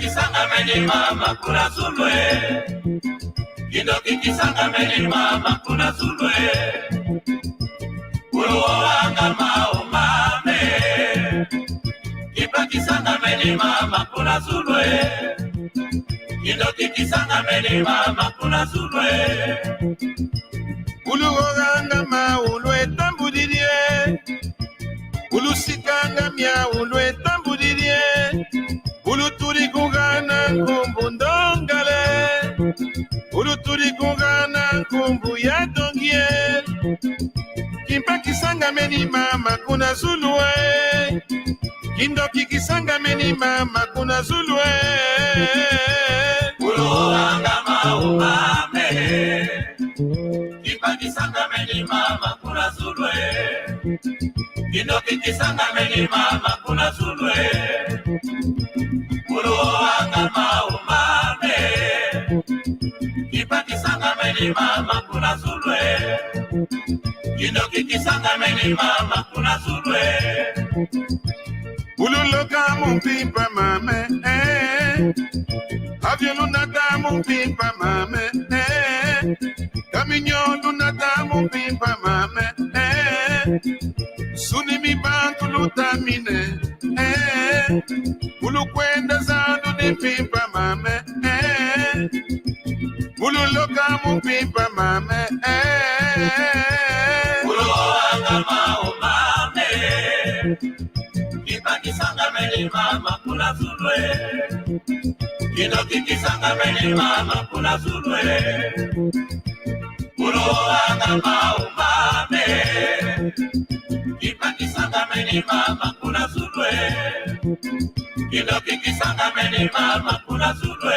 Kisanga meni mama kuna sulwe Kidoki kisanga meni mama kuna sulwe Uruwanga maumame Kipa kisanga meni mama kuna sulwe Kidoki kisanga meni mama kuna sulwe Uruwanga maulwe tambudirie Ulusikanga mia ulwe tambudirie Uluturi kungana kumbu ndongale Uluturi kungana kumbu ya dongie Kimpa kisanga meni mama kuna zulue Kindoki kisanga meni mama kuna zulue Uruwanga maumame Kimpa kisanga meni mama kuna zulue Kindoki kisanga meni mama kuna zulue Uruwanga maumame Kipa kisanga meni mama kuna sulwe Kidoki kisanga meni mama kuna sulwe Ululoka mumpimpa mame Avyolunata mumpimpa mame Kaminyo lunata mumpimpa mame Sunimi bantu lutamine Ulukwenda zandu ni pimpa mame Ululoka mupimpa mame Uruwanga maumame Kipa kisanga meni mama kuna sulwe Kidoki kisanga meni mama kuna sulwe Uruwanga maumame Kipa kisanga meni mama kuna sulwe Kidoki kisanga meni mama kuna sulwe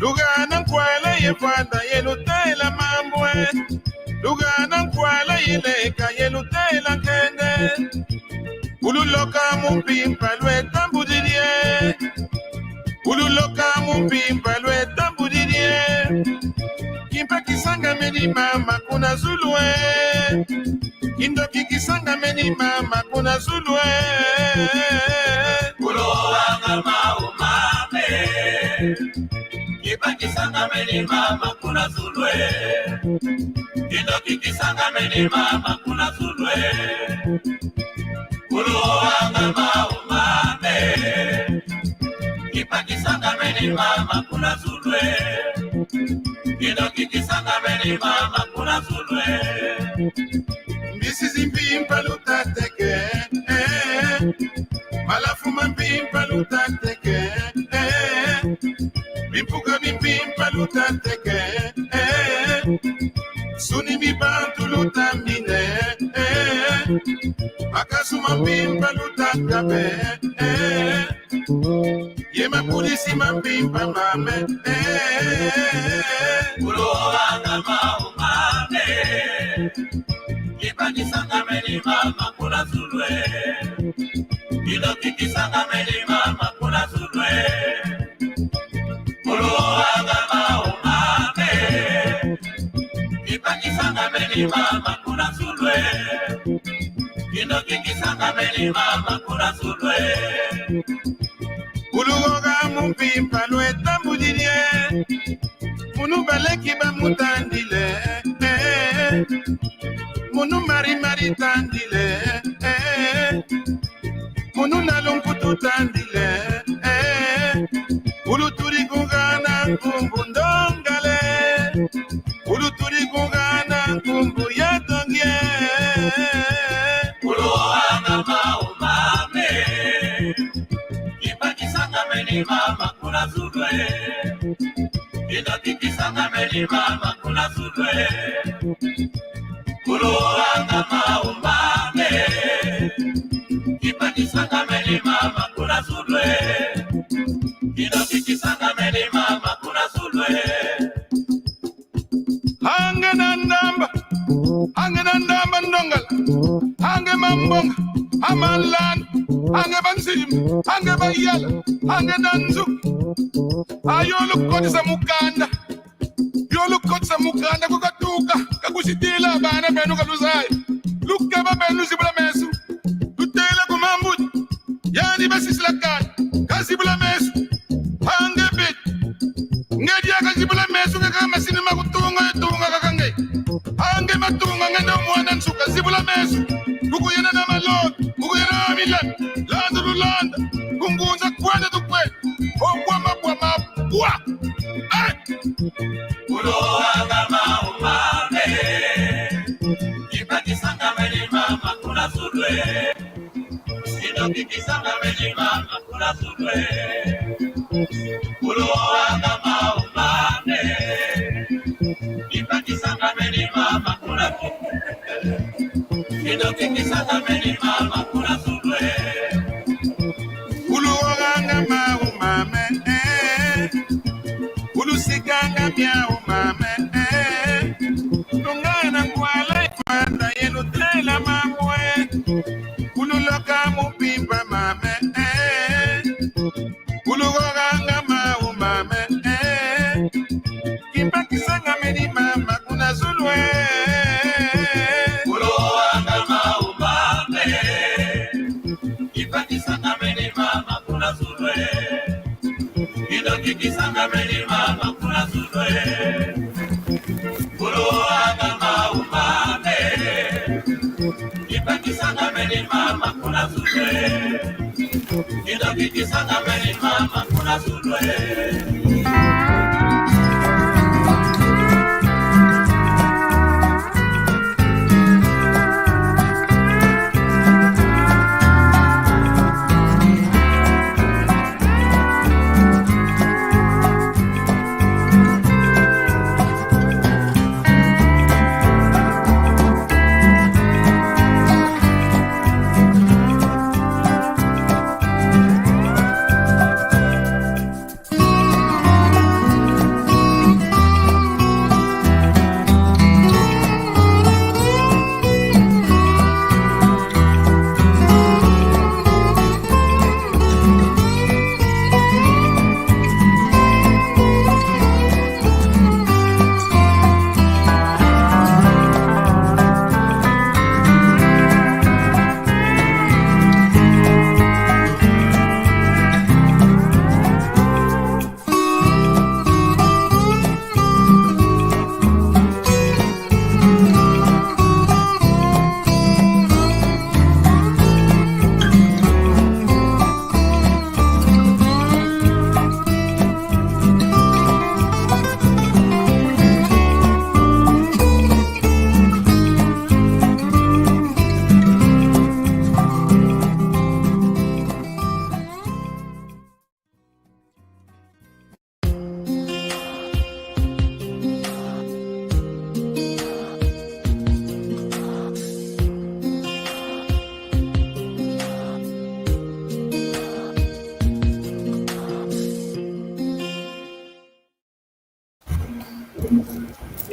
Lugana nkwala yefanda yelutela mambwe Lugana nkwala yeleka yelutela nkende Ululoka mumpimpa lwe tambudirie Ululoka mumpimpa lwe tambudirie Kimpa kisanga meni mama kuna zulue Kindoki kisanga meni mama kuna zulue Uruwanga maumame Kipa kisanga meni mama kuna zulwe Kidoki kisanga meni mama kuna zulwe Uruwanga maumame Kipa kisanga meni mama kuna zulwe Kidoki kisanga meni mama kuna zulwe Mbisi zimpimpa lutateke Malafuma mpimpa lutateke Mimpuka mimpimpa lutateke Suni mibantu lutamine Makasuma mpimpa lutakabe Yema polisi mampimpa mame Uruwanga maumame Kipa kisanga meni mama kuna zulwe Kidoki kisanga meni mama kuna zulwe Uruwanga maumame Kipa kisanga meni mama kuna zulwe Kidoki kisanga meni mama kuna zulwe Ulugoga mumpimpa lwe tambudirie Munu baleki ba mutandile Munu mari tandile Munu nalumputu tandile Uluturi kungana kumbu ndongale Uluturi kungana kumbu ya dongie Uruwanga maumame Kipa kisanga meni mama kuna zulwe Kidoki kisanga meni mama kuna zulwe Uruwanga maumame Kipa kisanga meni mama kuna zulwe Kidoki kisanga meni mama kuna zulwe Hanga na namba Ange nandamba ndongala. Ange mambonga. Amalan. Ange bansim. Ange bayala. Ange danzu. Ayolo kotisa mukanda. Yolo kotisa mukanda kukatuka. Kakusitila bana benu kaluzai. Luka babenu zibula mesu. Lutela kumambudi. Yani basisila kani. Kasibula mesu. Ange bit. Ngedi akazibula mesu kama sinima kutunga kakange. Ange matunga ngenda mwana nsuka zibula mesu. Kukuyena na malon. Kukuyena na milan. Landa lulanda. Kungunza kwende tukwe. Okwa mabwa. Ulo agama umame Kipakisanga melima makuna sudwe Sido kikisanga melima makuna sudwe Ulo agama umame Kipakisanga melima makuna sudwe Sido kikisanga melima makuna sudwe Ulo agama umame Sikanga mia umame Tungana kwala kwanda yenu tela mamwe Kululoka mupimba mame Kulugoganga ma umame Kimba kisanga meni mama kuna zulwe Kulugoganga ma umame Kimba kisanga meni mama kuna zulwe Kisanga meni mama kuna sudwe Kuro agama umame Kipa kisanga meni mama kuna sudwe Kidoki kisanga meni mama kuna sudwe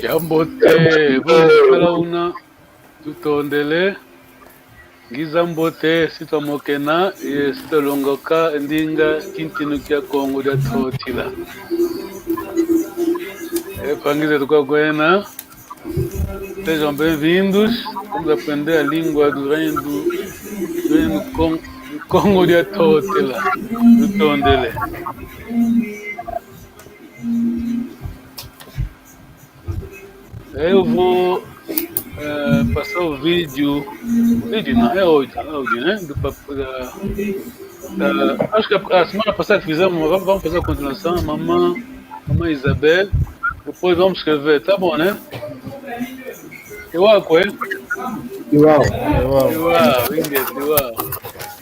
Jambote, bukala una tutondele giza mbote sita mokena sita longoka ndinga kintinu kya Kongo da totila pangiza tukwa kwena. Sejam bem-vindos. Vamos aprender a língua do reino do Congo de Atotela, do Tondele. Eu vou passar o vídeo. Vídeo não, é áudio, né? Acho que a semana passada fizemos, vamos fazer a continuação. Mamãe Isabel. Depois vamos escrever, tá bom, né? Igual, é? Igual.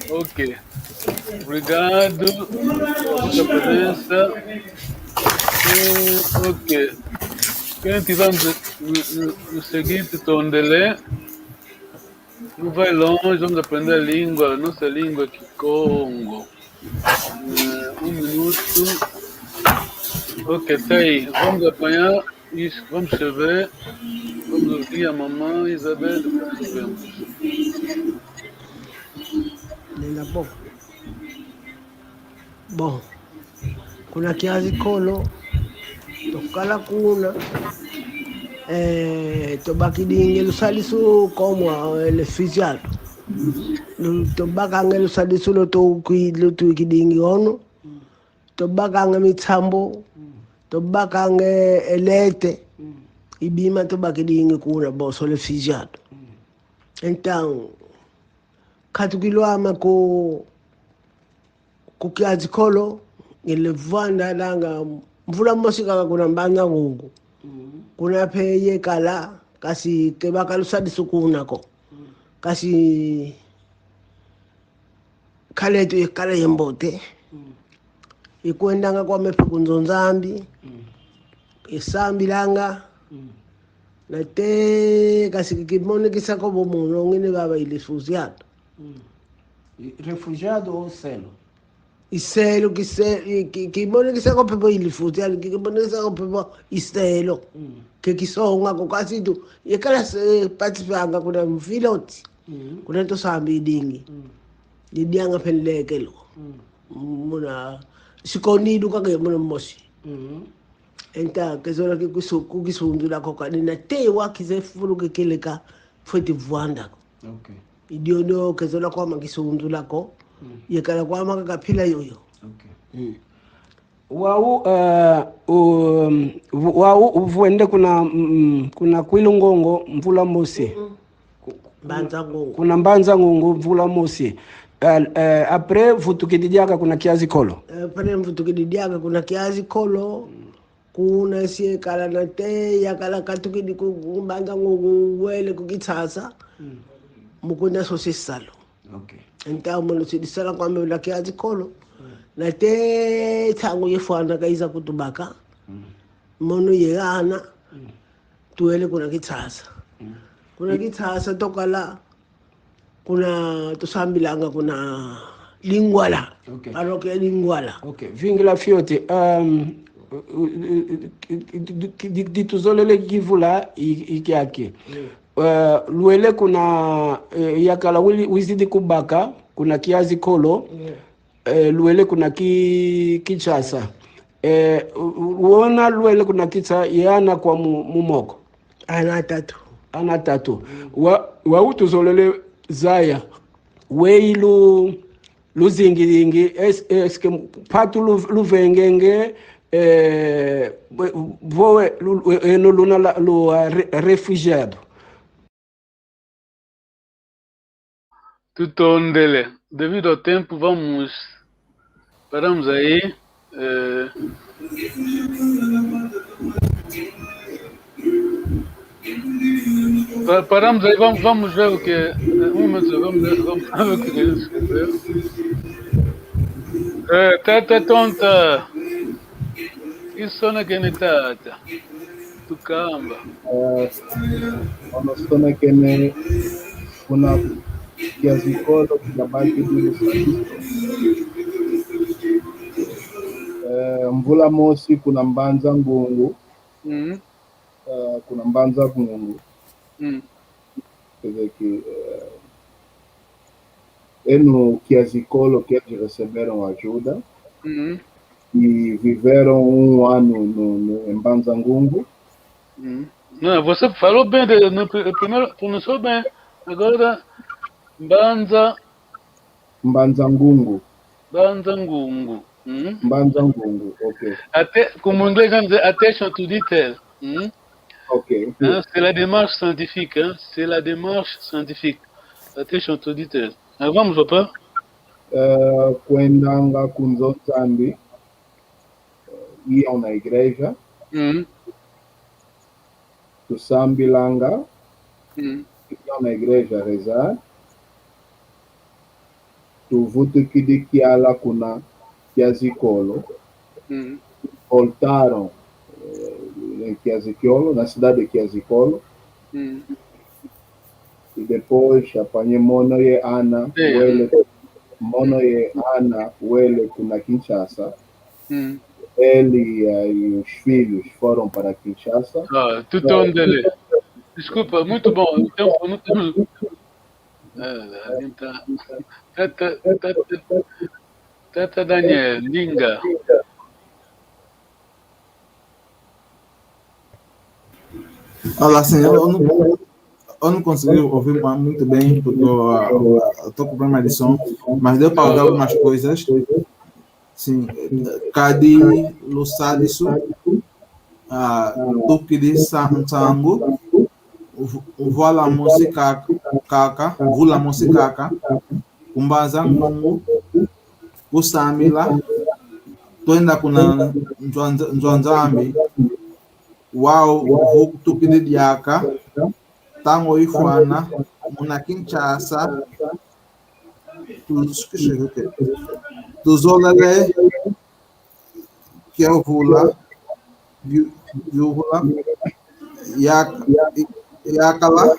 Ok. Obrigado pela sua presença. Ok. Quem estiver no seguinte Tondele, não vai longe, vamos aprender a língua, a nossa língua aqui, Congo. Um minuto. Ok, tá aí. Vamos apanhar isso, vamos escrever. Vamos ouvir a mamãe Isabel, depois resolvemos. Nenda pouco. Bom, kuna kiazi kolo tokala kuna tobaki dinge lusalisu komwa le fiziato tobaka nge lusalisu lo to kidingi ono tobaka nge mitsambo tobaka nge elete ibima tobaki dinge kuna boso le fiziato. Então katukilwama ku kiazi kolo ngilevanda langa mvula mosika kuna mbanga ngungu kuna peye kala kasi kebaka lusadisu kunako kasi kaletu kala yembote ikwendanga kwa mepe kunzonzambi isambi langa nate kasi kibone kisako bomuno ngine baba ilisuziato. Refugiado ou selo? Iselo kibone kisako pepo ilifuziato kibone kisako pepo iselo ke kisonga ko kasi tu yekala se patifanga kuna mfiloti kuna to sambi dingi didianga pelekelo muna sikonidu kake muna mosi enta kezola ke kusundula ko kanina te wakize fulu ke keleka foti vuanda. Okay. Idiono kezola kwa makisundula ko yekala kwa makaphila yoyo. Okay. Wau uvuende kuna kwilungongo mvula mosi. Mbanza ngungu. Kuna mbanza ngungu mvula mosi. Après vutukididiaka kuna kiazi kolo. Après vutukididiaka kuna kiazi kolo. Kuna siye kala na te ya kala katukidi kumbanza ngungu wele kukitasa. Mukunda sosi salo. Okay. Então mano se disala kwa mbele kiazi kolo. Na te tangu yefana kaiza kutubaka mono yegana tuele kuna kitasa kuna kitasa tokala kuna tusambilanga kuna lingwala. Okay. Parokia lingwala. Okay, vingila fiote dituzolele givula ikiake luele kuna yakala wizidi kubaka kuna kiazi kolo. Luele kuna kichasa uona luele kuna kitsa yana kwa mumoko ana tatu wa utuzolele zaya weilu luzingilingi eske patu luvengenge voe eno luna lu refugiado. Tutondele. Devido ao tempo, paramos aí. Paramos aí, vamos ver o que. Um momento, vamos ver o que eles escreveram. Tata tonta. Isso não é que nem tata. Tucamba. Wanasema kene kuna kiazi kolo kinabaki bila sababu. Mvula mosi kuna mbanza ngungu. Kuna mbanza ngungu. Porque no kiazi kolo que eles receberam ajuda e viveram ano no mbanza ngungu. Não, você falou bem, primeiro pronunciou bem. Agora, Mbanza ngungu. Mbanza ngungu. Mbanza ngungu, ok. Até, como en inglês, on dit attention to detail. Ok. Hein, c'est la démarche scientifique. Hein, c'est la démarche scientifique. Attention to detail. Vamos, papa. Kwendanga kunzonzambi iam na igreja. Tusambilanga iam na igreja rezar. Tuvutu kidikiala kuna kiazi kolo. Voltaram em Kiazikolo, na cidade de Kiazikolo. E depois apanhei Monoye Ana, Wele kuna Kinshasa. Ele e os filhos foram para Kinshasa. Tutondele. Desculpa, muito bom. Então, não temos. Tata Daniel, Linga. Olha, assim, eu não consegui ouvir muito bem, porque eu estou com problema de som, mas deu para ouvir algumas coisas. Sim, Cadi Lussadisu, Tuki de Sango, Vola Música Kaka, Vula Música Kumbaza Mungu, Kusamila, Tuenda Kuna Nzwanzambi, Wao Tuki de Diaka, Tango Ifwana, Muna Kinshasa, Tuzolele, que é o Vula, Vula, Yakala,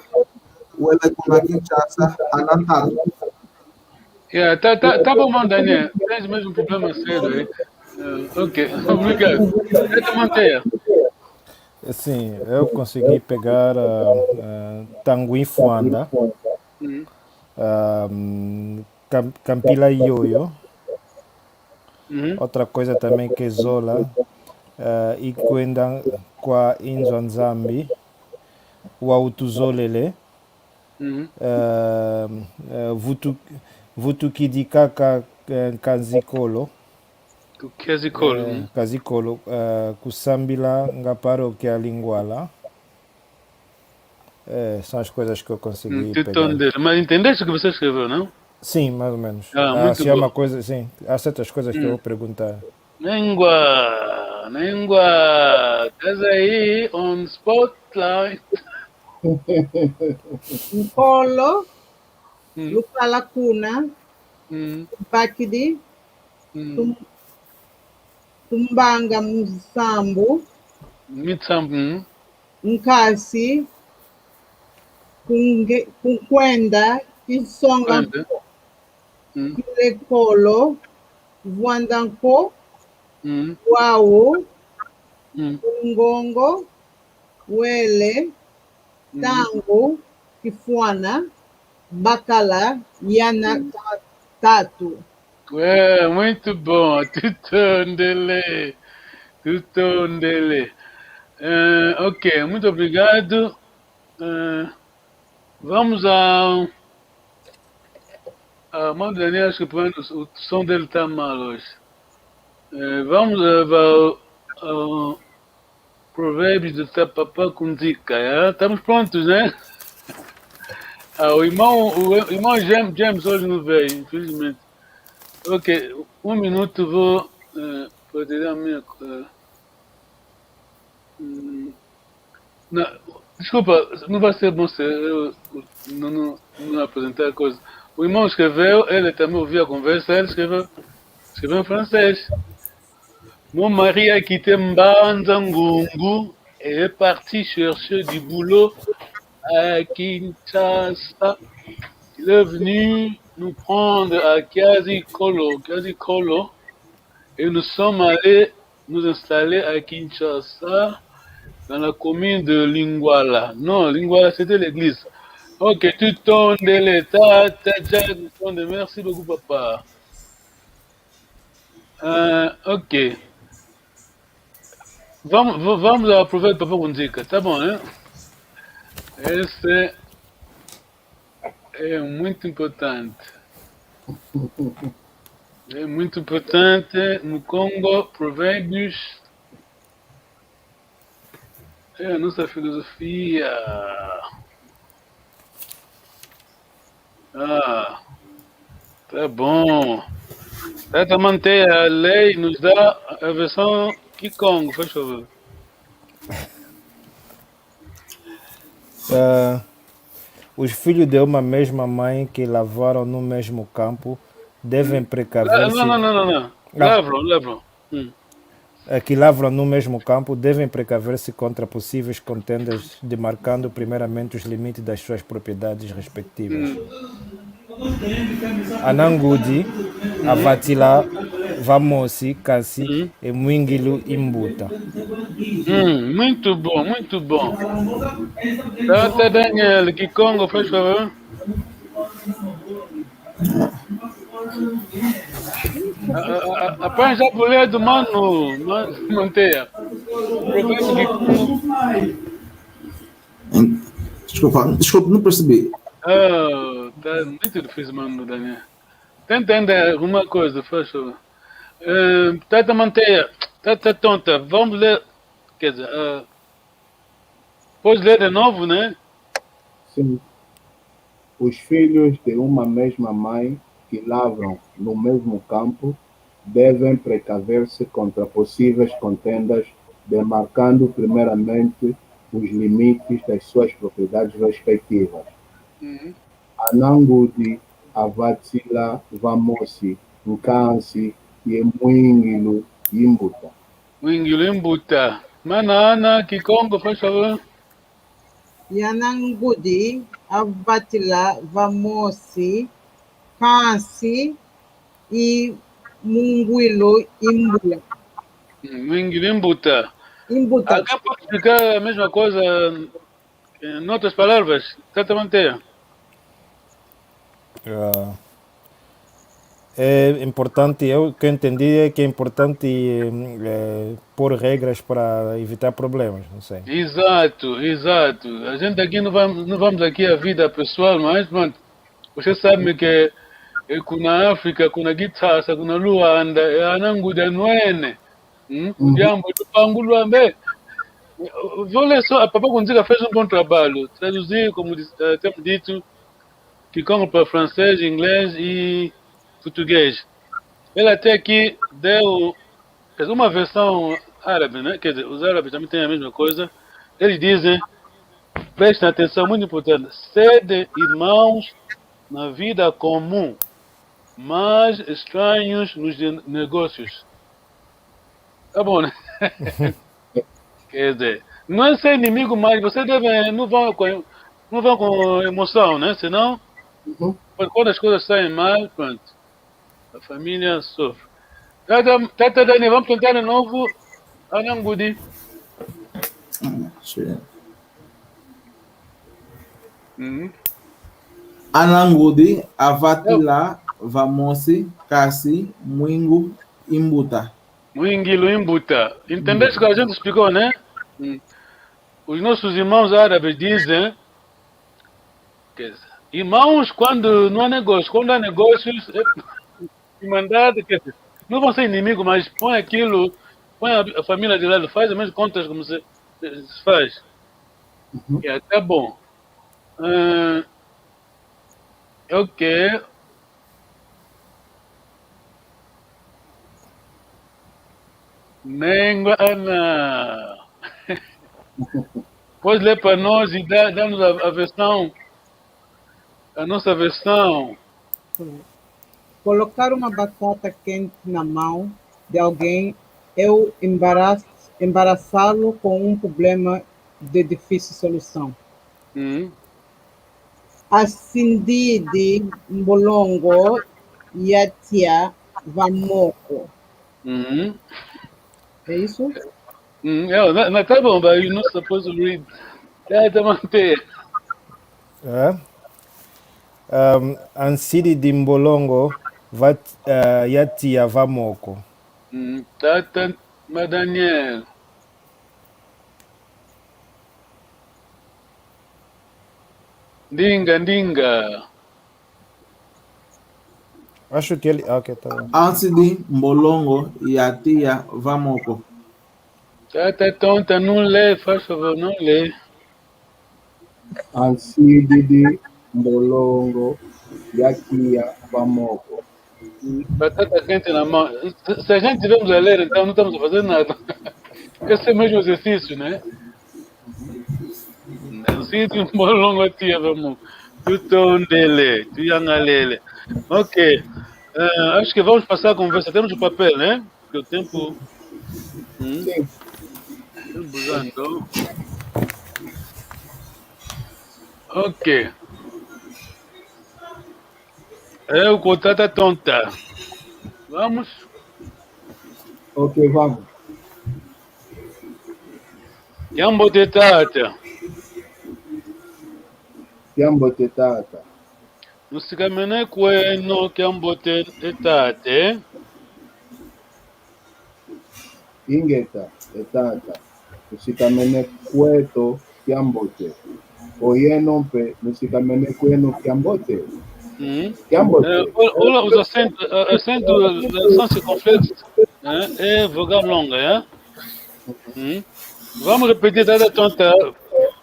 o Elecuna Kinshasa, Anantado. Tá bom, Daniel. Tens mesmo problema sério aí. Ok, obrigado. Manteia. Sim, eu consegui pegar Tanguim Fuanda, Campila Ioio, outra coisa também que é Zola, e Kwenda Kwa Inzwanzambi, o Autuzolele, Vutukidikaka Kanzikolo. Kazikolo, Kusambila Ngaparo que é a Linguala. São as coisas que eu consegui pegar. Mas entendeste o que você escreveu, não? Sim, mais ou menos. Muito se é uma coisa, sim, há certas coisas que eu vou perguntar. Nengua, estás aí on spotlight. Nkolo, Lupalacuna, Bakidi, Tumbanga Msambu, Nkasi, Kunkwenda, Kisonga, Kilekolo, Vuandanko, Wao, Ngongo, Wele, Tango, Kifwana, Bacala, Yana Tatu. Muito bom, Tutondele. Ok, muito obrigado. Vamos ao Mano Daniel, acho que o som dele está mal hoje. Vamos ao Provérbios de Tapapá com dica. Estamos prontos, né? O irmão James hoje não veio, infelizmente. Ok, um minuto vou tirar a minha. Desculpa, não vai ser bom se eu não apresentar a coisa. O irmão escreveu, ele também ouviu a conversa, ele escreveu em francês. Mon mari a quitté Mbanzangungu et est parti chercher du boulot à Kinshasa. Il est venu nous prendre à Kiazikolo, et nous sommes allés nous installer à Kinshasa, dans la commune de Lingwala. Non, Lingwala, c'était l'église. Ok, tu tournes de l'état, merci beaucoup, papa. Ok. Vamos aproveitar para uma dica, tá bom, né? Esse é muito importante. É muito importante no Congo, provérbios. É a nossa filosofia. Tá bom. Tenta manter a lei, nos dá a versão Kikongo, faz favor. Os filhos de uma mesma mãe que lavraram no mesmo campo devem precaver-se. Não. Lavram. Que lavram no mesmo campo devem precaver-se contra possíveis contendas, demarcando primeiramente os limites das suas propriedades respectivas. Anangudi, Avatila, Vamosi, Kasi e Mwingilu Imbuta. Muito bom, muito bom. Tá, Daniel, Kikongo, faz favor. Rapaz, já pulei do mano, Manteia. Programa Kikongo. Desculpa, não percebi. Tá muito difícil, mano, Daniel. Tenta entender alguma coisa, faz favor. Tata Manteia, Tata Tonta, vamos ler. Quer dizer, pode ler de novo, né? Sim. Os filhos de uma mesma mãe que lavram no mesmo campo devem precaver-se contra possíveis contendas, demarcando primeiramente os limites das suas propriedades respectivas. Anangudi, Avatsila, Vamosi, Nkansi e Mwingilu Imbuta. Mwingilu Imbuta. Manana, Kikongo, faz favor. Yanangudi, Avatila, Vamosi, Kansi e Munguilo Imbula. Mwingilu Imbuta. Imbuta. Alguém pode explicar a mesma coisa em outras palavras? Tata Manteia. É importante, eu que entendi é que é importante pôr regras para evitar problemas, não sei. Exato. A gente aqui não vamos aqui a vida pessoal, mas, mano, você sabe que na África, kuna Gitsasa, kuna Luanda, Ananguda Nwene, Jambo do Panguluambe. Olha só, a Papa Gonzaga fez bom trabalho, traduzir, como temos dito, Kikongo para francês, inglês e português. Ele até aqui deu uma versão árabe, né? Quer dizer, os árabes também têm a mesma coisa. Eles dizem, prestem atenção, muito importante, sede irmãos na vida comum, mas estranhos nos negócios. Tá bom, né? Quer dizer, não é ser inimigo, mas você deve, não vão com emoção, né? Senão, quando as coisas saem mal, pronto, a família sofre. Tata Dani, vamos tentar de novo. Anangudi. Anangudi, Avatila, Vamosi, Kasi, Mwingu, Imbuta. Mwingilu Imbuta. Entendeste o que a gente explicou, né? Os nossos irmãos árabes dizem, irmãos, quando não há negócio, quando há negócios, irmandade, não vão ser inimigos, mas põe aquilo, põe a família de lado, faz as mesmas contas como se faz. E é até bom. Ok. Nengua Ana. Pode ler para nós e dar-nos a versão, a nossa versão. Colocar uma batata quente na mão de alguém é o embaraçá-lo com um problema de difícil solução. Ascindi Mbolongo Yatia Vamoko. É isso? Não, tá bom, but you're not supposed to read. Tata Manteia. Ansidi Dimbolongo Yatia Vamoko. Tata Daniel. Ndinga. Acho que ele. Ok, tá bom. Ansidi Mbolongo Yatia Vamoko. Tata Tonta, não lê, faz favor, não lê. Ansidi Mbolongo Yatia Vamoko. Batata quente na mão. Se a gente estivermos a ler, então não estamos a fazer nada. Esse é o mesmo exercício, né? Ansidi Mbolongo Yatia Vamoko. Tu tondele, tu yangalele. Ok. Acho que vamos passar a conversa. Temos o papel, né? Porque o tempo. Sim. Então. Ok. É o Tata Tonta. Vamos. Ok, vamos. Kiambote tata. Kiambote tata. Musikamene kweno kiambote etate. Ingeta etata. Musikamene kweto kiambote. Oyenompe musikamene kweno kiambote. Kiambote. Olha os acentos, são circunflexos, né? É vogal longa, é? Vamos repetir toda tonta.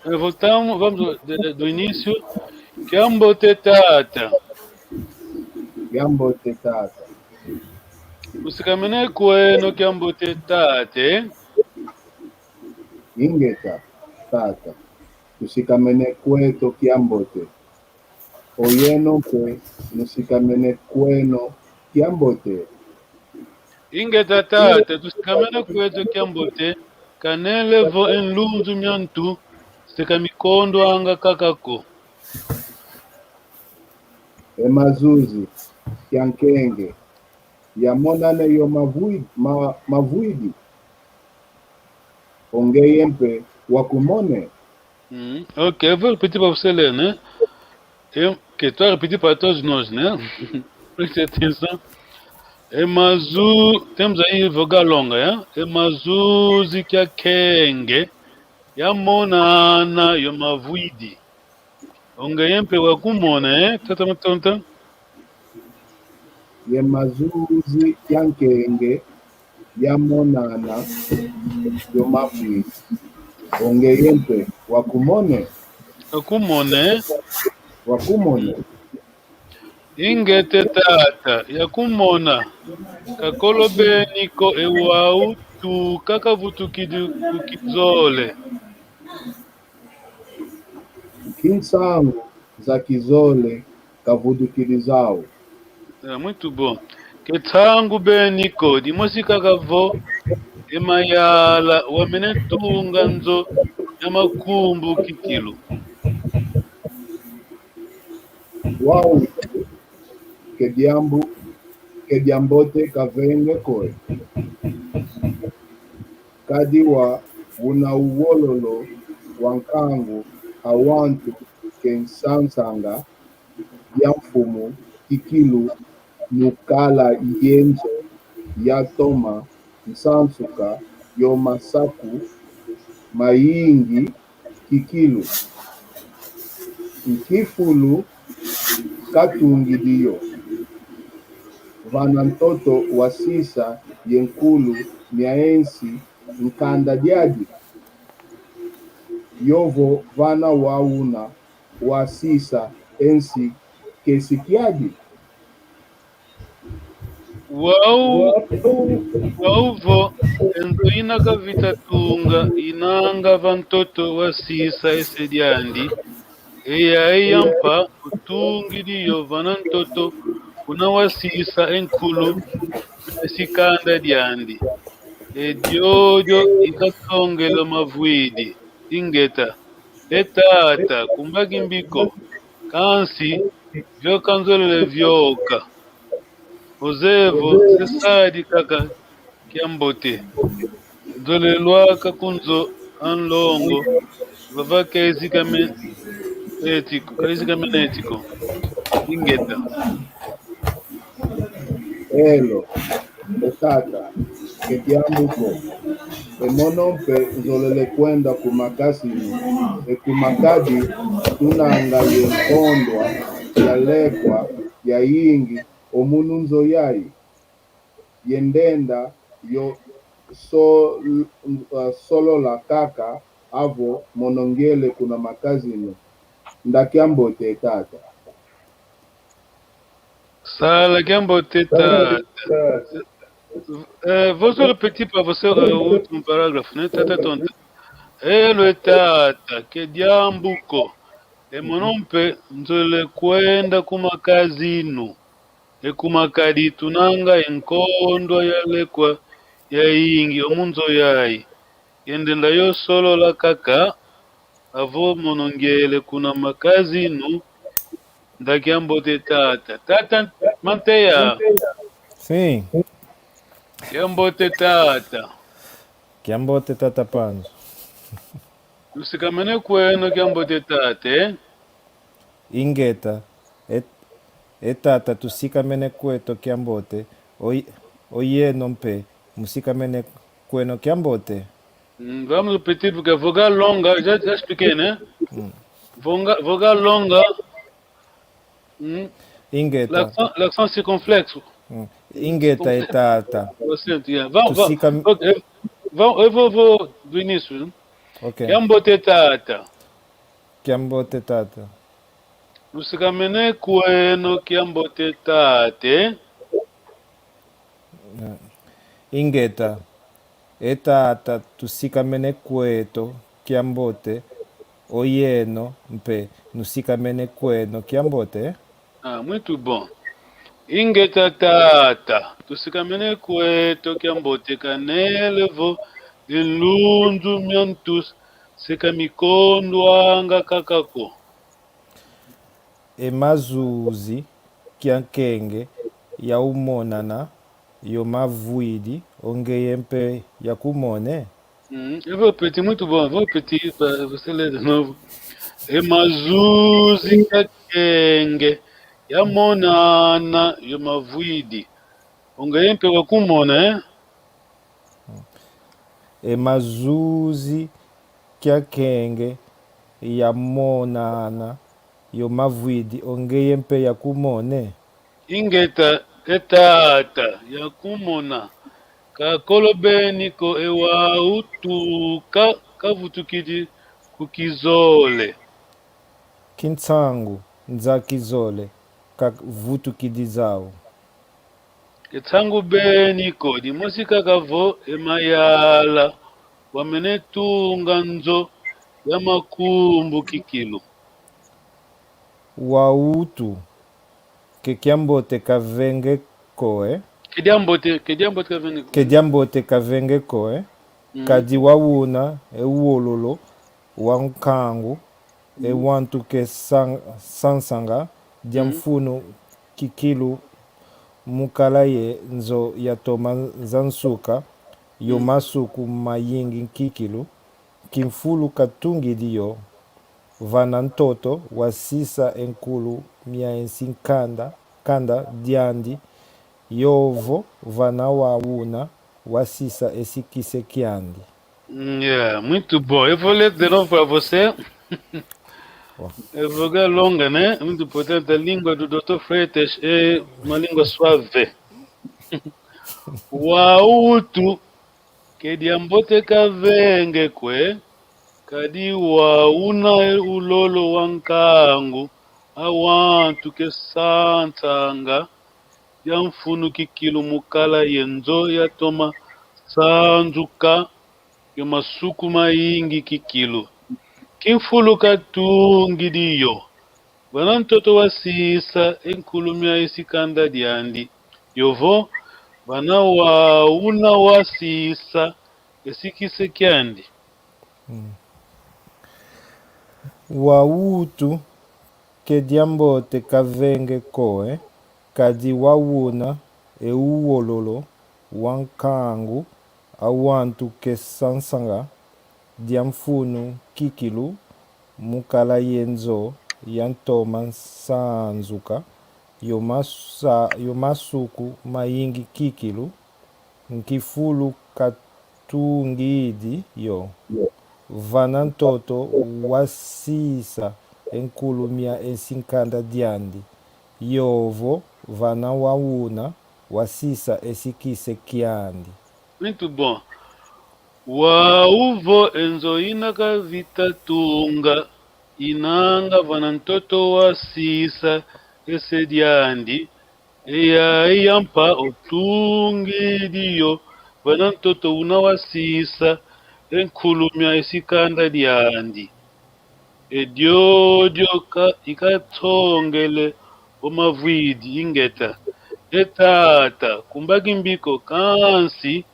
Voltamos, vamos do início. Kiambote tata. Kiambote tata. Musikamene kweno kiambote tate. Ingeta tata. Musikamene kweto kiambote. Oyenompe musikamene kweno kiambote. Ingeta tata. Musikamene kweto kiambote. Kanele vo en lunzu nyantu. Sekamikondo anga kakako. Emazuzi yankenge yamonane yo mavuidi ongeyempe wakumone. Ok, eu vou repetir para você ler, né? Que estou a repetir para todos nós, né? Preste atenção. Emazu, temos aí vogal longa, Emazuzi que a kenge, yamonana yo mavuidi. Ongeyempe wakumone, tata. Yemazuzi yankenge yamonana yo mavuidi ongeyempe wakumone. Wakumone. Ingete tata yakumona kakolo beniko ewau tu kakavutukizole. Kinsango za kizole kavudukilizao. Muito bom. Ketangu beniko dimosika kavo emayala wamenetunga nzo yamakumbu kikilu. Wow. Kediambote kavenge koe. Kadiwa una uwololo wankangu awantu kensansanga yamfumu kikilu nukala yenzo yatoma nsansuka yomasaku mayingi kikilu nkifulu katungiliyo vana ntoto wasisa yenkulu myaensi nkanda diadi yovo vana wauna wasisa ensi kesikiadi. Wauvo enzo inaka vitatunga inanga vantoto wasisa esediandi eyayampa utungiliyo vana ntoto unawasisa enkulu esikanda diandi ediodio ikasongela mavuidi ingeta etata kumbagimbiko kansi vyokanzolele vyoka ozevo sesadi kaka kiambote nzolelwaka kunzo anlongo vava kaizikamenetiko ingeta Elo etata ketiambuko emonompe nzolele kwenda kumakasini ekumakadi tunanga yenkondwa yalekwa yayingi omunu nzoyayi yendenda yo solola kaka avo monongele kuna makazino ndakiambote tata. Sala kiambote tata. Vou só repetir para você o último parágrafo, né? Tata tonta. Elo etata kediambuko emonompe nzole kwenda kumakazino ekumakadi tunanga enkondwa yalekwa yayingi omunzo yayi yendenda yo solo la kaka avo monongele kuna makazino ndakiambote tata manteya. Sim. Kiambote tata. Kiambote tata panzo. Tusikamene kweno kiambote tate. Ingeta. Etata tusikamene kweto kiambote. Oye nompe. Musikamene kweno kiambote. Vamos repetir porque vogal longa, já expliquei, né? Vogal longa. Ingeta. L'accent circonflexo. Ingeta etata. Eu vou do início. Né? Ok. Kiambote tata. Kiambote tata. Tusikamene kweno kiambote tate. Ingeta. Etata tusikamene kweto kiambote. Oyeno mpe nusikamene kweno kiambote. Ah, muito bom. Ingeta tata. Tusikamene kweto kiambote kanelevo. Ilundu miantus. Sekamikondo anga kakako. Emazuzi kiankenge ya umonana yomavuidi ongeyempe ya kumone. Eu vou repetir, muito bom. Vou repetir para você ler de novo. Emazuzi kiankenge ya monana yomavuidi ongeyempe ya kumone. Emazuzi kiankenge ya monana yomavuidi ongeyempe ya kumone. Ingeta etata ya kumona kakolobeni ko ewa utuka kavutukidi kukizole. Kintsangu nza kizole kavutukidi zao. Ketsangu beniko di musika kavo emayala wamenetunga nzo ya makumbu kikilu. Wautu kekiambote kavenge koe. Kediambote kavenge koe. Kadi wawuna ewololo wankangu ewantu ke sansanga diamfunu kikilu mukalaye nzo yatoma zansuka yomasuku mayingi kikilu kimfulu katungi diyo vana ntoto wasisa enkulu miaensi kanda diandi yovo vana wawuna wasisa esikise kiandi. Yeah, muito bom. Eu vou ler de novo para você. Eu vou ler longa, né? Muito importante. A língua do Dr. Freitas é uma língua suave. Wautu que diambote kavenge kwe kadi wauna ulolo wankangu awantu ke santanga yamfunu kikilu mukala yenzo yatoma sanzuka yomasuku mayingi kikilu kimfulu katungi diyo vana ntoto wasisa enkulumia isikanda diandi yovo vana wauna wasisa esikise kyandi. Wautu ke diambote kavenge koe kadi wawuna ewololo wankangu awantu ke sansanga diamfunu kikilu mukala yenzo yantoma sanzuka yomasuku mayingi kikilu nkifulu katungidi yo vana ntoto wasisa enkulumia esinkanda diandi yovo vana wawuna wasisa esikise kiandi. Muito bom. Wauvo enzo inaka vitatunga inanga vana ntoto wasisa ese diandi eyampa otungi diyo vana ntoto una wasisa enkulumia esikanda diandi ediodio ikatsongele omavwidi ingeta etata kumbagi mbiko kansi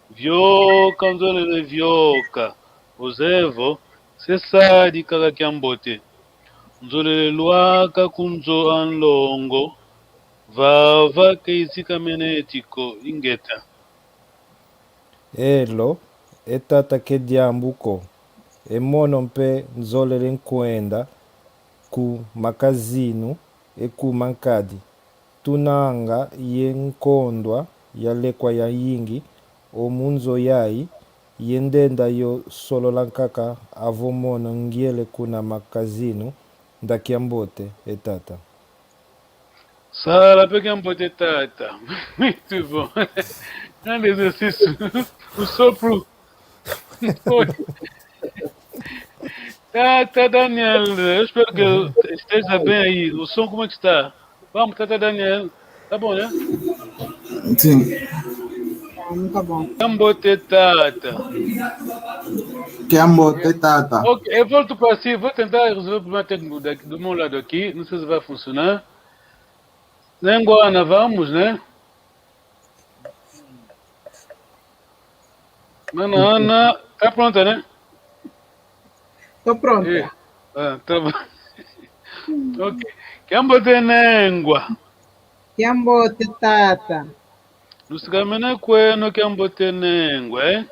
vyoka nzolele vyoka ozevo sesadi kaka kiambote nzolele lwaka kunzo anlongo vava keisika menetiko ingeta elo etata kediambuko emono mpe nzolele nkwenda ku makazinu eku mankadi tunanga yenkondwa yalekwa ya yingi omunzo yai yendenda yo solola nkaka avomono ngiele kuna makazinu ndakiambote etata. Sala peke ambote tata. Muito bom. Grande exercício. O sopro. Tata Daniel, eu espero que esteja bem aí. O som como é que está? Vamos, Tata Daniel. Tá bom, né? Sim. Tá bom. Ambote tata. Kiambote tata. Ok, eu volto para si. Vou tentar resolver o problema técnico do meu lado aqui. Não sei se vai funcionar. Nenguana, vamos, né? Ana, tá pronta, né? Tô pronta. É. Ah, tá bom. Ok. Kiambote nengwa. Kiambote tata. Lusikamene kwenu kiambote nengwa, eh?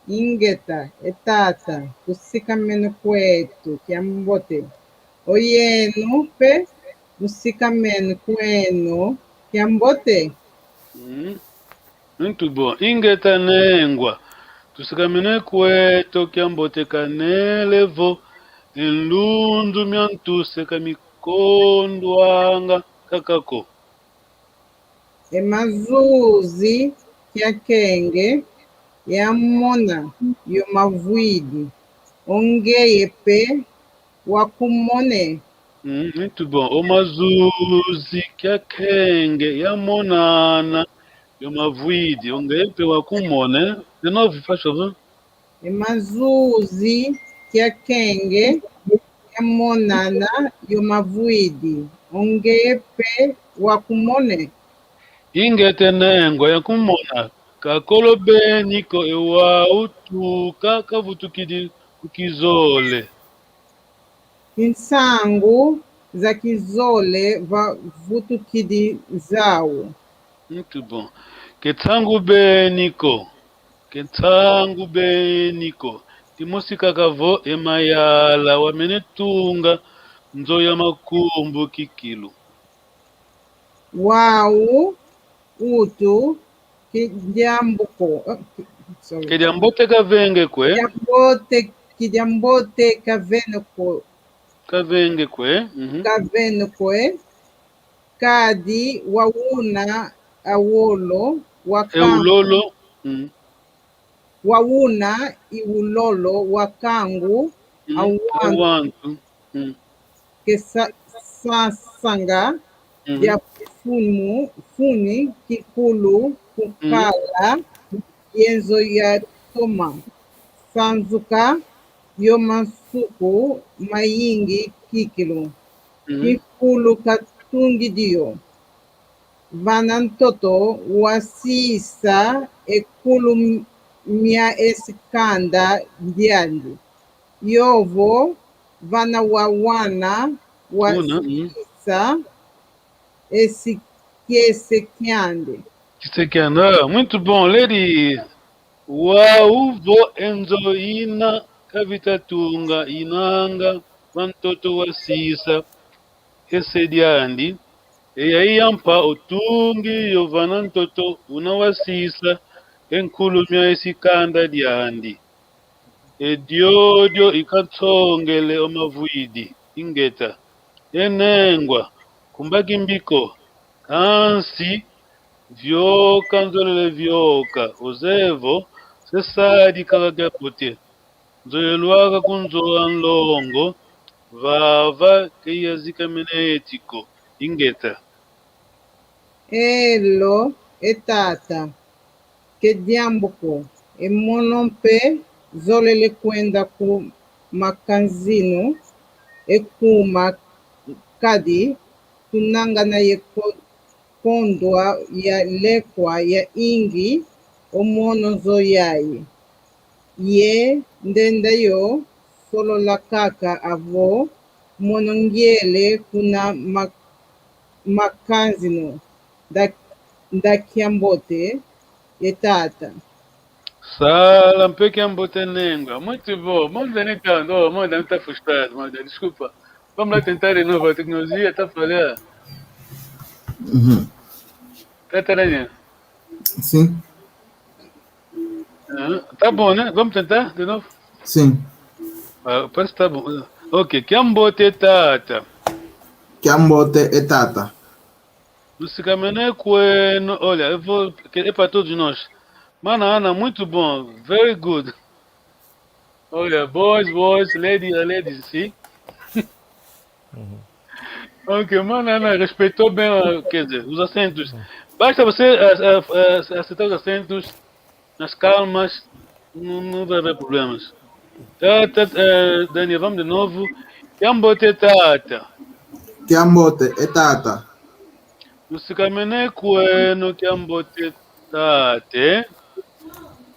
Ingeta etata. Kusikamene kwetu. Kiambote. Oyenu pe. Musikamene kwenu. Kiambote. Muito bom. Ingeta nengwa. Tusikamene kwetu kiambote kanelevo. Enlundu miantuse kamikondwanga kakako. Emazuzi kyakenge yamona yomavwidi ongeye pe wakumone. Muito bom. Omazuzi kyakenge yamonana yomavwidi ongeye pe wakumone. De novo, faz favor. Emazuzi kyakenge yamonana yomavwidi ongeye pe wakumone. Ingete nengwa yakumona kakolobe niko ewa utuka kavutukidi kukizole. Insangu za kizole vavutukidi zawo. Muito bom. Ketsangu beniko. Ketsangu beniko. Timusika kavo emayala wamenetunga nzoya makumbu kikilu. Wau utu kidiambuko. Kidiambote kavenge kwe. Kidiambote kaveneko. Kavenge kwe. Kaveneko. Kadi wawuna awolo wakangu. Eulolo. Wawuna iulolo wakangu. Awantu. Kesasanga. Ya funi kikulu kukala yenzo ya toma sanzuka yomasuku mayingi kikilu kikulu katungi dio vanantoto wasisa ekulu mia esikanda diandi yovo vana wawana wasisa esse kisekiande. Kisekiande, muito bom, ladies. Wauvo enzoina kavitatunga inanga vantoto wasisa esediandi. E aí ampa otungi yovana ntoto unawasisa enkulumia esikanda diandi. E diodio ikatsongele omavwidi ingeta. Enengwa. Kumbaki mbiko, kansi, vyoka nzolele vyoka, ozevo, sesadi kakakepote, nzoyeluaka kunzoa nlongo, vava keyazika menetiko, ingeta. Elo, etata, kediambuko, emonompe, zolele kwenda ku makanzino, eku makadi, tunanga na ye kondwa ya lekwa ya ingi omono zoyai. Ye ndenda yo solo la kaka avo monongiele kuna makanzino da kiambote etata. Sala, um pouquinho botenenga. Muito bom. Vamos ver então. Oh, mãe, não está frustrado, mãe. Desculpa. Vamos lá tentar de novo. A tecnologia está falhando. Uhum. Tá estranho. Sim, Tá bom, né? Vamos tentar de novo? sim. Parece que tá bom. Ok. Kiambote tata. Kiambote etata. Lucikamene Queno. Olha, eu vou. É para todos nós. Mana, Ana, muito bom. Very good. Olha, boys, ladies, sim. Ok, Mana, Ana, respeitou bem, quer dizer, os acentos. Basta você acertar os acentos nas calmas, não vai haver problemas. Daniel, vamos de novo. Kiambote tata. Kiambote etata. Lucikamene Queno, Kiambote tate.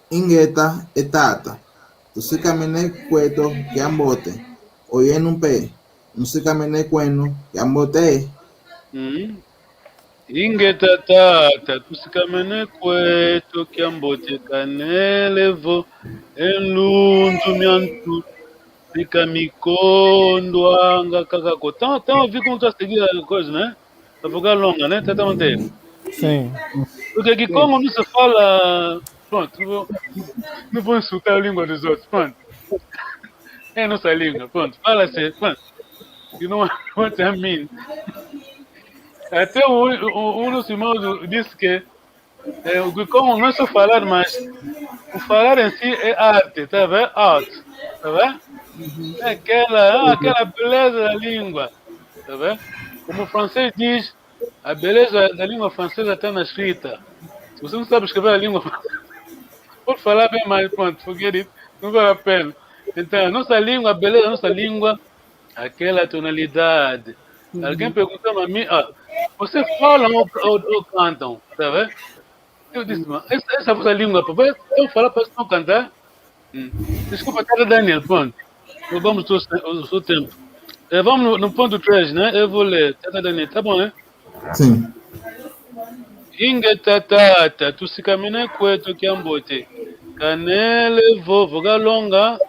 Ingeta etata. Tusikamene cueto kiambote. Oye numpe. Nusikamene cueno kiambote. Ingeta tata, tusikamene kwetu kiambote kanelevo enlundu miantu fica mikondo anga kakako. Então a ver como está a seguir a coisa, né? A vogal longa, né? Tá mantendo. Sim. Porque aqui como não se fala... Pronto, não vou insultar a língua dos outros, pronto. É a nossa língua, pronto. Fala assim, pronto. You know what I mean? Até o nosso irmão disse que como não é só falar, mas o falar em si é arte, tá vendo? Arte, tá vendo? É aquela beleza da língua, tá vendo? Como o francês diz, a beleza da língua francesa está na escrita. Se você não sabe escrever a língua francesa, pode falar bem, mas pronto, forget it, não vale a pena. Então, a nossa língua, a beleza da nossa língua, aquela tonalidade. Alguém perguntou a mim, você fala ou cantam, tá vendo? Eu disse, mas essa vossa língua, papai, eu falar para não cantar? Desculpa, cara, Daniel, pronto. Vamos o seu tempo. Vamos no ponto 3, né? Eu vou ler. Tata Daniel, tá bom, né? Sim. Ingeta tata, tusikamene kwetu kiambote. Kanele voga longa.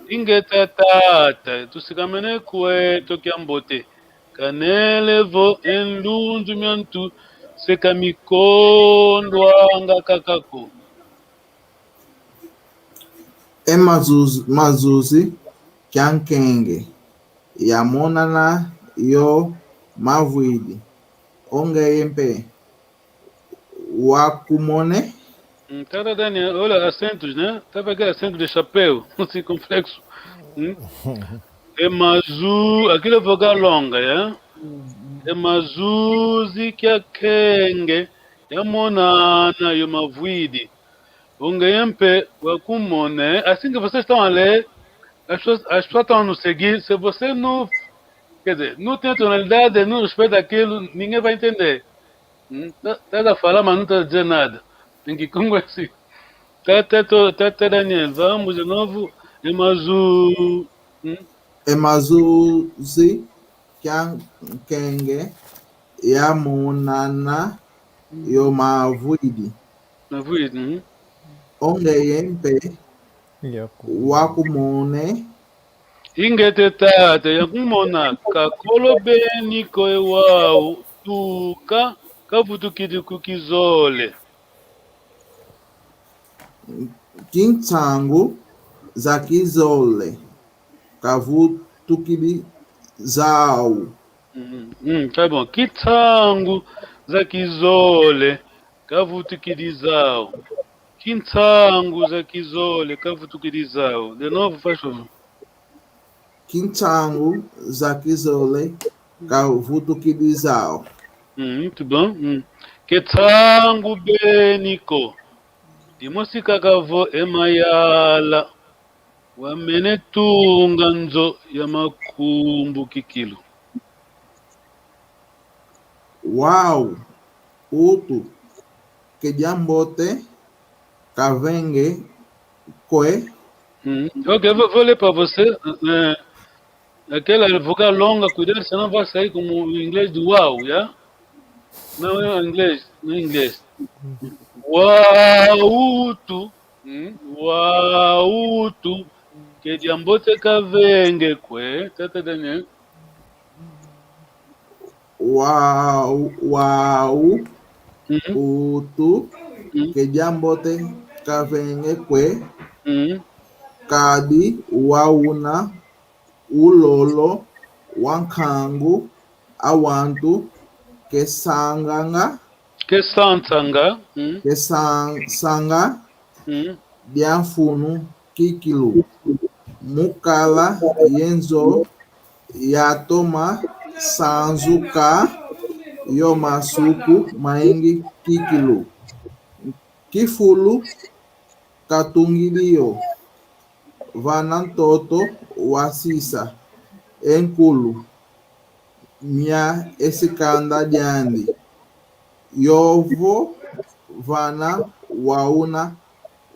Ingeta tata, tusikamene kwetu kiambote. Kanele vo enlundu miantu seka mikondo anga kakako. É mazuzi kyankenge. Yamonana yo mavuidi. Onga yempe. Wakumone. Tá, Daniel, olha, acentos, né? Tá pegando acento de chapéu, assim, complexo. É mazu, aquilo é vogal longa, é? É mazuzi kyakenge, é monana, é mavuidi. Onga yempe, wakumone. Assim que vocês estão a ler, as pessoas estão a nos seguir. Se você não, quer dizer, não tem tonalidade, não respeita aquilo, ninguém vai entender. Tá a falar, mas não está a dizer nada. Tem que conversar. Tá, Daniel, vamos de novo. É mazu. É mazuzi kyankenge. Yamonana yo mavuidi. Mavuidi. Onga yempe. Wakumone. Ingete tata, yakumona, kakolo beni koe wau, tuka, kavutukidi kukizole. Kintango zakizole. Kavutukidi zau. Tá bom. Kitango zakizole, kavutukidi zau. Kintango zakizole, kavutukidi zau. De novo, faz favor. Kintango zakizole, kavutukidi zau. Muito bom. Ketango beniko. Dimosika kavo emayala. Wamenetunga nzo ya makumbu kikilo. Uau! Utu. Kediambote. Kavenge. Koe. Ok, eu vou ler para você. Aquela vogal longa, cuidado, senão vai sair como o inglês do uau, yeah? Não é inglês, não é inglês. Wautu. Wautu. Que diambote kavenge kwe. Tata Daniel. Utu que jambote kavenge kwe kadi wauna ulolo wankangu awantu kesanganga Kesansanga. kesanga diafunu kikilu mukala yenzo yatoma sanzuka yomasuku maingi kikilu kifulu katungilio vana ntoto wasisa enkulu mia esikanda diandi yovo vana wauna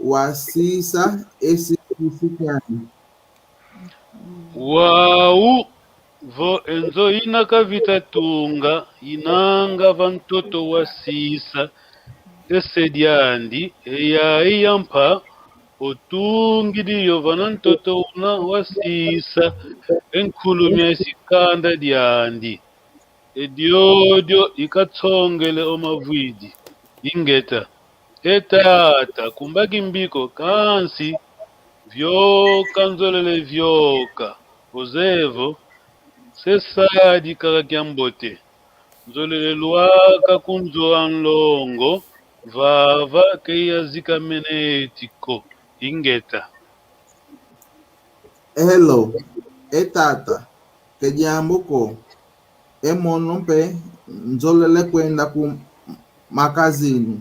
wasisa esikisikani Wau. Vo enzo inaka vitatunga inanga vantoto wasisa esediandi eya iyampa otungidiyo vanantoto una wasisa enkulumya esikanda diandi ediodio ikatsongele omavwidi ingeta etata kumbaki mbiko kansi vyoka nzolele vyoka ozevo sesadi kakakyambote nzolele luaka kunzoa nlongo vava keiyazika menetiko ingeta hello etata kejambuko emono mpe nzolele kwenda ku makazini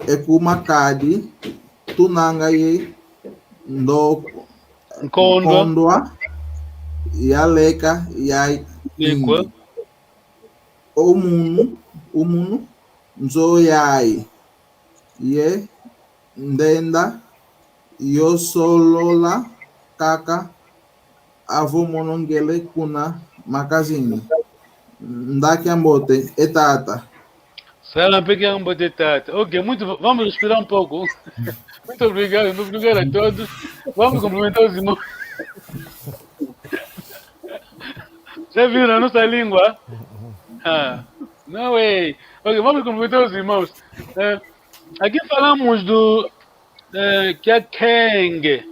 ekumakadi tunanga ye nkondwa yaleka ya lekwa omunu nzoyayi ye ndenda yosolola kaka avomonongele kuna makazini ndakyambote etata Sala Ambote Tata. Ok, vamos respirar um pouco. Muito obrigado a todos. Vamos cumprimentar os irmãos. Já viram a nossa língua? Não way. Ok, vamos cumprimentar os irmãos. Aqui falamos do que é Keng.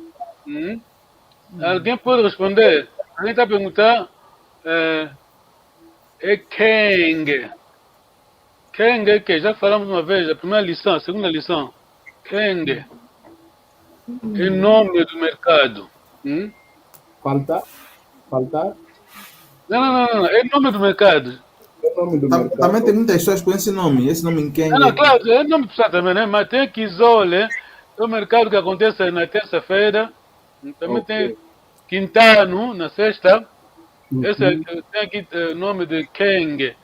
Alguém pode responder? Alguém está a perguntar? É Keng. Keng é que já falamos uma vez, a primeira lição, a segunda lição. Keng é nome do mercado. Faltar? Não, é nome do mercado. É nome do mercado. Também tem muitas pessoas com esse nome Keng. Não, claro, é nome do pessoal também, né? Mas tem Kizole, é o mercado que acontece na terça-feira. Também tem Quintano, na sexta. Esse tem aqui o nome de Keng.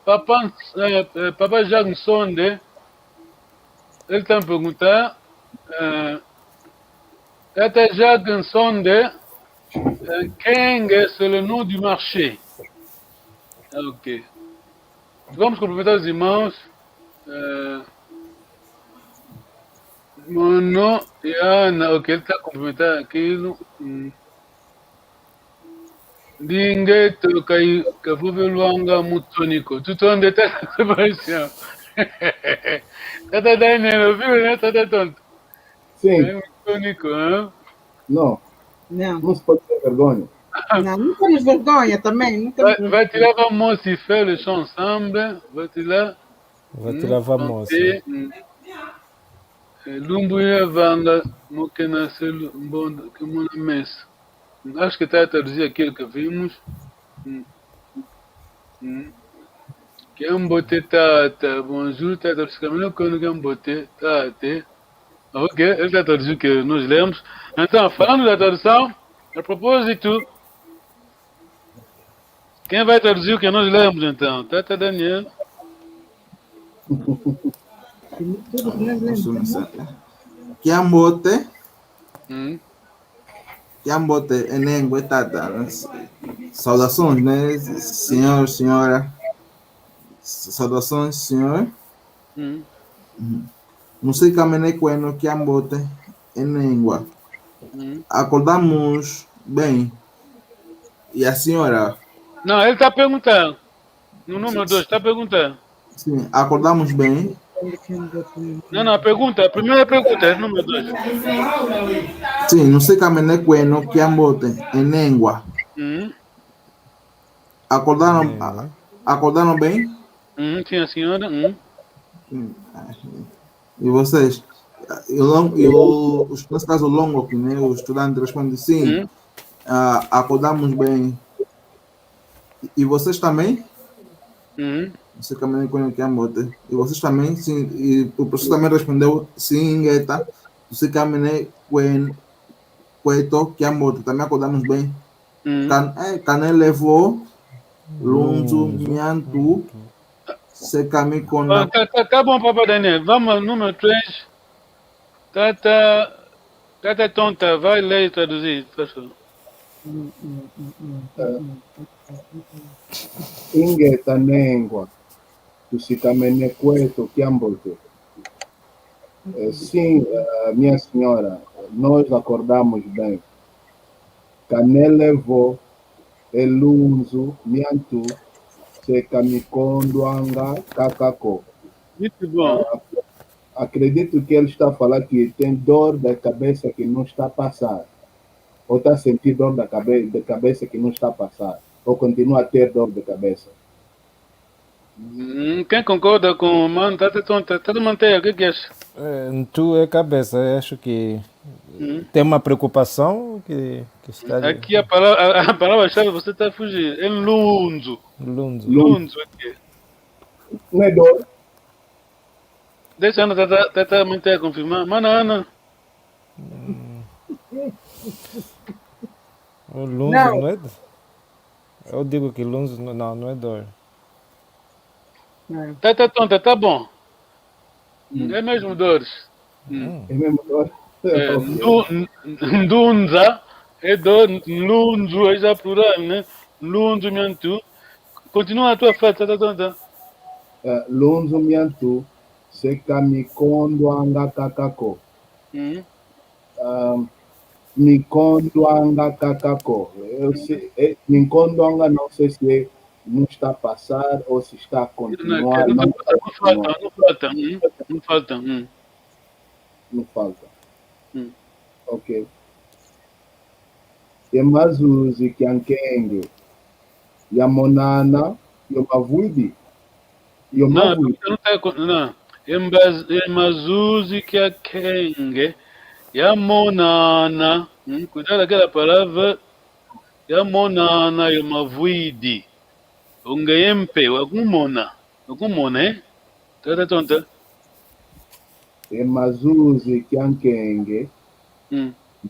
Papa Jacques Sonde, ele está me perguntar. Até Jacques Sonde, Keng c'est le nom du marché. Ok. Vamos cumprimentar os irmãos. Mono e Ana, ok, ele está a cumprimentar aquilo. Dingueto Kafuve Luanga Mutsoniko. Tu onde está essa separação? Tata Daniel, viu, né? Tata tonto. Sim. Mutsoniko, hein? Não. Não se pode ter vergonha. Não temos vergonha também. Vai tirar a moça e faire le chant ensemble. Vai tirar. Vai tirar a moça. Lumbuya Vanga, Mokenasel, Mbonda, Kimona Messa. Acho que está a traduzir aquilo que vimos. Gambote Tata, bonjour Tata, Camilo quando Gambote Tata. Ok, ele está a traduzir o que nós lemos. Então, falando da tradução, a propósito, quem vai traduzir o que nós lemos então? Tata Daniel. Kiambote. Kiambote em língua tata. Saudações, né, senhor, senhora. Saudações, senhor. Música menequeno que ambote em língua. Acordamos bem. E a senhora? Não, ele está perguntando. No número 2, está perguntando. Sim, acordamos bem. Não, a primeira pergunta é número 2. Sim, música menequeno que ambote em língua. Acordaram bem? Sim, a senhora. E vocês? Nesse caso, o longo, que né, o estudante responde sim. Acordamos bem. E vocês também? Você também conhece a moto. E vocês também? Sim. E o professor também respondeu sim, Gueta. Você também conhece que a moto. Também acordamos bem. Cane levou Lunzu, Miantu, Secami Conda. Tá bom, Papai Daniel. Vamos, número 3. Tata tonta, vai ler e traduzir, professor. Ingeta nengua, tusikamene kwetu kiambote. Sim, minha senhora, nós acordamos bem. Canelevo, Elunzu, Miantu, Sekamikondwanga, Kakako. Muito bom. Acredito que ele está a falar que tem dor da cabeça que não está a passar. Ou está a sentir dor da cabeça que não está a passar. Ou continua a ter dor de cabeça. Quem concorda com o mano, tá de manter, o que acha? Tu é cabeça, eu acho que tem uma preocupação que está... Aqui a palavra-chave você está a fugir, é Lunzu. Lunzu aqui. Não é dor? Deixa a Ana tá manter a confirmar. Ana. O Lunzu não é... Eu digo que Lunzu não é dor. Tá tonta, tá bom. É mesmo dores. É mesmo dor? Ndunza é dor, Lunzu é já plural, né? Lunzu Miantu. Continua a tua frase, tá tonta. Lunzu Miantu, Sekamikondwanga Kakako. Mikondwanga Kakako. Mikondwanga não sei se não está a passar ou se está a continuar. Não falta. Não falta. Ok. Yemazuzi Kyankenge. Yamonana. Yomavuidi. Não. Yemazuzi Kyankenge. Yamonana. Cuidado aquela palavra. Yamonana Yomavuidi. Ungayempe, algumona, hein? Tá tonta. Emazuzi Kyankenge,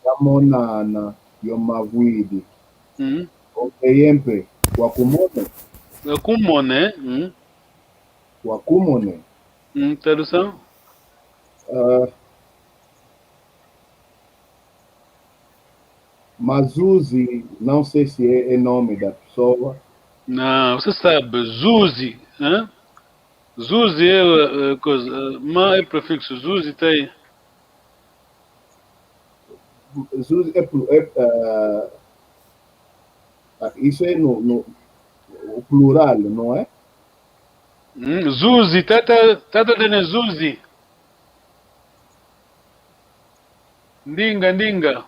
Yamonana, Yomavuidi. Ungayempe, Wakumone. Wakumone. Tradução? Mazuzi, não sei se é nome da pessoa. Não, você sabe, Zuzi, hein? Zuzi é coisa, ma é prefixo, Zuzi tá aí. Zuzi isso é no plural, não é? Zuzi, tá dando Zuzi. Dinga.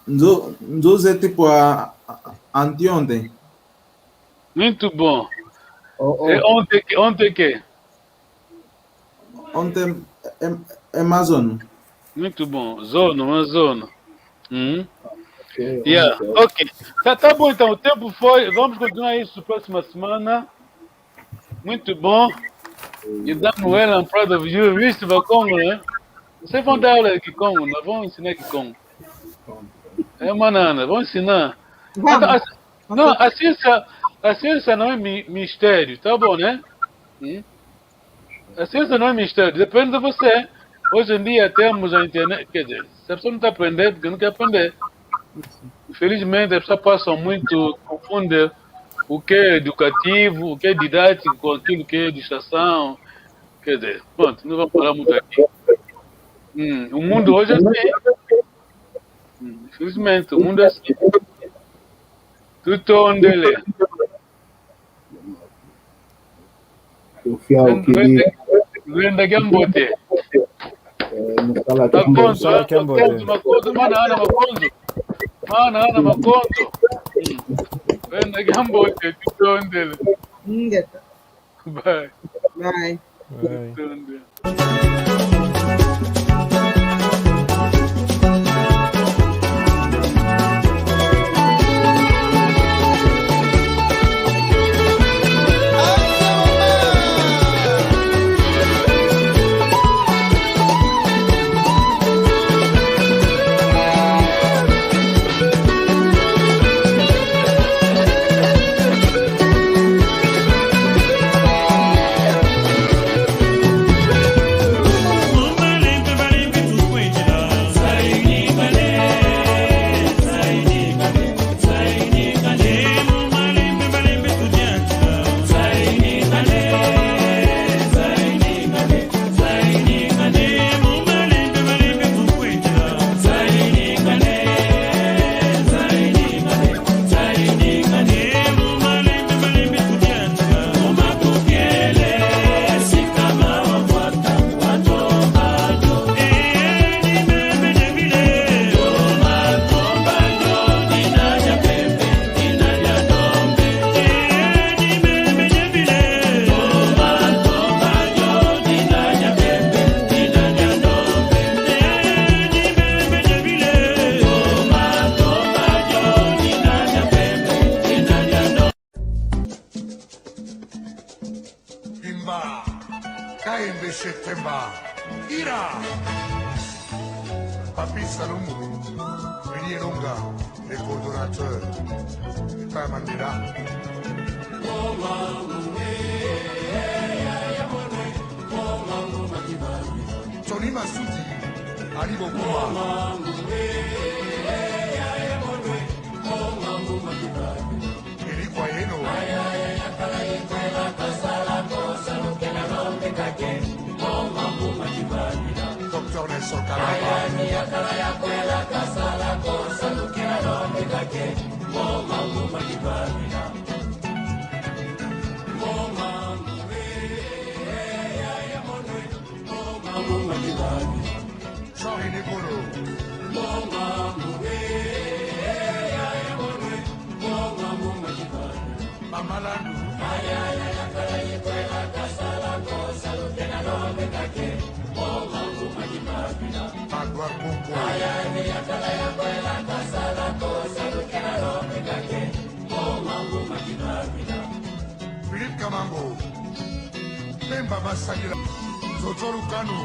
Nzoz é tipo anteontem. Muito bom. É ontem que? Ontem é Amazon. Muito bom. Zona. Ok. Tá bom então, o tempo foi. Vamos continuar isso próxima semana. Muito bom. You done well, I'm proud of you. Visto Kikongo, né? Vocês vão dar aula de Kikongo, nós vamos ensinar Kikongo. Manana, vamos ensinar. Não, a ciência não é mistério, tá bom, né? A ciência não é mistério, depende de você. Hoje em dia temos a internet, quer dizer, se a pessoa não está aprendendo, porque não quer aprender. Infelizmente, as pessoas passam muito, confundem o que é educativo, o que é didático, com aquilo que é distração. Quer dizer, pronto, não vamos falar muito aqui. O mundo hoje é assim. Infelizmente, o mundo é assim. Tudo onde ele é. O fiel que diz. Venda que é um bote. Não fala que Uma coisa, manana, maconzo. Venda que é um bote, tudo onde ele é. Bye. Bye. Papi Salumbu, Willy Longa, les coordonnateurs, les frères Mandela. Tony Massoudi, Ali Bokuma. Eli Kwayeno. Dr. Nelson Kalaba. Jean Nibolo. Mamalandu. Magua Kumbo. Philippe Kamango. Pemba Masagila. Zotoru Kanu.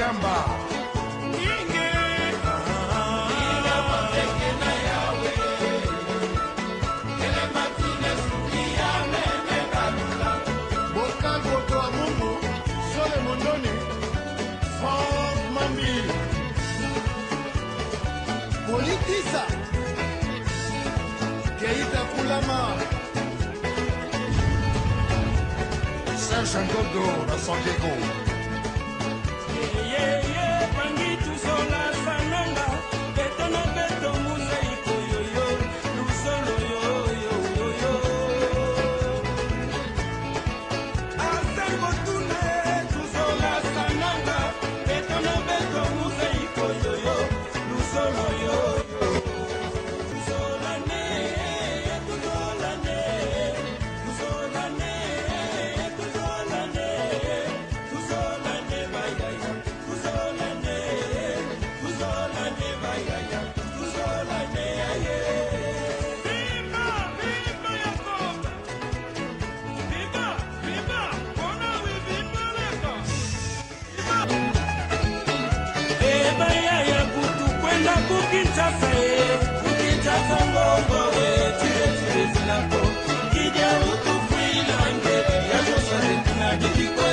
Yamba. Politisa Keita Kulama Serge Ngodo na San Diego. Pangitu sola sananga Betono beto museiko yoyo Lusolo yoyo Asengo tune Tusola sananga Betono beto museiko yoyo Lusolo yoyo Kukinchasa ngongo tire zinako Kija utufuilange Yasho sare tunajikikwe